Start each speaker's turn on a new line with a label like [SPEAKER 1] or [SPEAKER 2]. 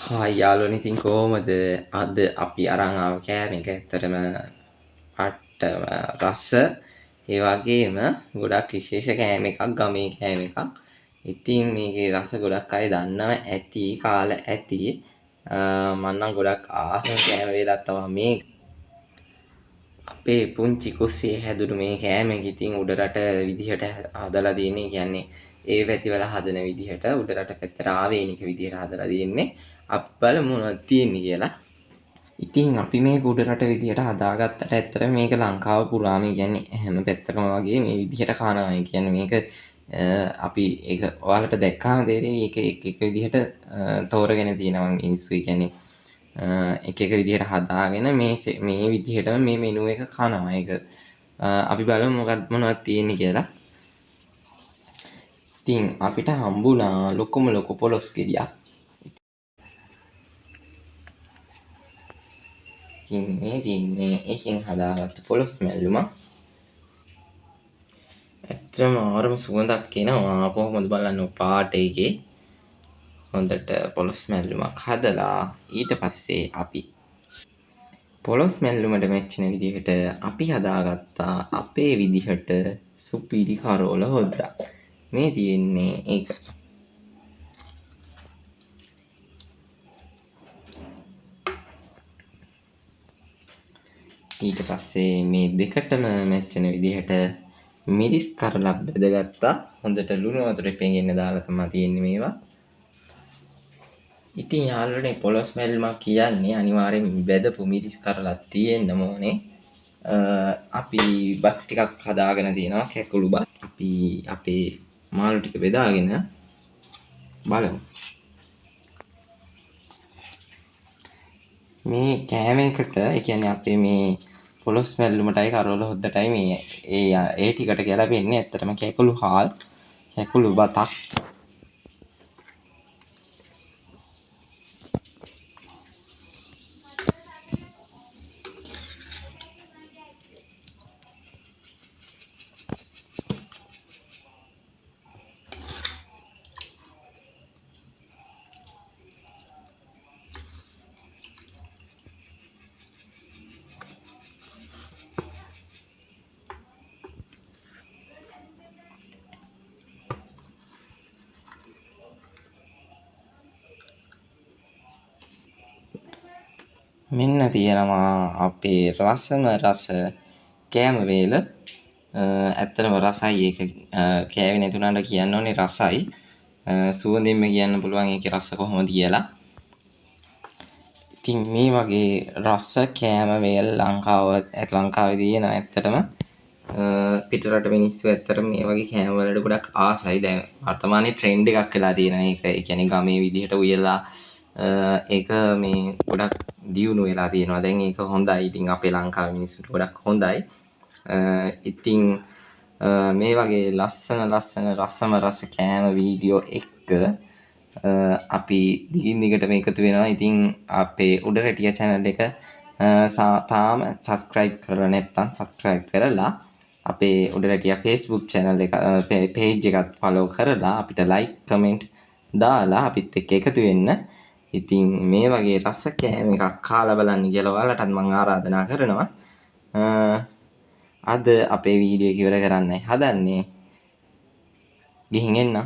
[SPEAKER 1] Hi යාළුවනේ ඉතින් කොහොමද අද අපි අරන් ආව කෑම එක ඇත්තටම අට්ටම රස ඒ වගේම ගොඩක් විශේෂ කෑම එකක් ගමේ කෑම එකක්. ඉතින් මේකේ රස ගොඩක් අය දන්නව ඇති කාලා ඇති. මම නම් ගොඩක් ආසම කෑම වේලක් තමයි මේ අපේ පුංචි කුස්සියේ හැදුණු මේ කෑම එක ඉතින් උඩරට විදිහට හදලා තියෙන්නේ. කියන්නේ ඒ පැතිවල හදන විදිහට උඩරට පැත්තට ආවේනික විදිහට හදලා තියෙන්නේ. අපි බලමු මොනවද තියෙන්නේ කියලා. ඉතින් අපි මේක උඩරට විදිහට හදාගත්තට ඇත්තට මේක ලංකාව පුරාම කියන්නේ හැම පැත්තකම වගේ මේ විදිහට කනවා. කියන්නේ මේක අපි ඒක ඔයාලට දැක්කාම තේරෙයි ඒක එක විදිහට තෝරගෙන තියෙනවා මිනිස්සු. කියන්නේ එක විදිහට හදාගෙන මේ විදිහටම මේ මෙනු එක කනවා. ඒක අපි බලමු මොනවද තියෙන්නේ කියලා. ඉතින් අපිට හම්බුණා ලොකු පොලොස් ගෙඩියක්. ඉතින් මේ තියෙන්නේ ඒකෙන් හදාගත්ත පොලොස් මැල්ලුමක්. ඇත්තටම ආරම සුවඳක් එනවා. කොහොමද බලන්න පාට එකේ හොඳට පොලොස් මැල්ලුමක් හදලා ඊට පස්සේ අපි පොලොස් මැල්ලුමට මැච්චෙන විදිහට අපි හදාගත්තා අපේ විදිහට සුපිරි කරෝල හොද්දා. මේ තියෙන්නේ ඒක. ඊට පස්සේ මේ දෙකටම මැච්චෙන විදිහට මිරිස් කරලක් බෙදගත්තා. හොඳට ලුණු වතුරේ පෙඟෙන්න දාලා තමයි තියෙන්නේ මේවා. ඉතින් යාළුවනේ පොලොස් මැල්ලුමක් කියන්නේ අනිවාර්යෙන් බෙදපු මිරිස් කරලක් තියෙන්න ඕනේ. අපි බත් ටිකක් හදාගෙන තියෙනවා කැකුළු බත්. අපි අපේ මාළු ටික බෙදාගෙන බලමු. මේ කෑම එකට ඒ කියන්නේ අපේ මේ පොලොස් මැල්ලුමටයි කරවල හොද්දටයි මේ ඒ ටිකට ගැලපෙන්නේ ඇත්තටම කැකුළු හාල් කැකුළු බතක්. මෙන්න තියෙනවා අපේ රසම රස කෑම වේල. ඇත්තටම රසයි ඒක කෑවේ නැතුණාට කියන්න ඕනේ රසයි. සුවඳින්ම කියන්න පුළුවන් ඒකේ රස කොහොමද කියලා. ඉතින් මේ වගේ රස කෑම වේල ලංකාවේ තියෙන ඇත්තටම පිටරට මිනිස්සු ඇත්තටම මේ වගේ කෑම වලට ගොඩක් ආසයි. දැන් වර්තමානයේ ට්‍රෙන්ඩ් එකක් වෙලා තියෙනවා ඒක. ඒ කියන්නේ ගමේ විදිහට උයලා ඒක මේ ගොඩක් දියුණු වෙලා තියෙනවා. දැන් ඒක හොඳයි. ඉතින් අපේ ලංකාවේ මිනිස්සුන්ට ගොඩක් හොඳයි. ඉතින් මේ වගේ ලස්සන රසම රස කෑම වීඩියෝ එක්ක අපි දිගින් දිගටම එකතු වෙනවා. ඉතින් අපේ උඩරටිය channel එක තාම subscribe කරලා නැත්නම් subscribe කරලා අපේ උඩරටිය Facebook channel එක page එකත් follow කරලා අපිට like comment දාලා අපිත් එක්ක එකතු වෙන්න. ඉතින් මේ වගේ රස කෑම එකක් කාලා බලන්න කියලා ඔයාලටත් මම ආරාධනා කරනවා. අද අපේ වීඩියෝ එක ඉවර කරන්නයි හදන්නේ. ගිහින් එන්න.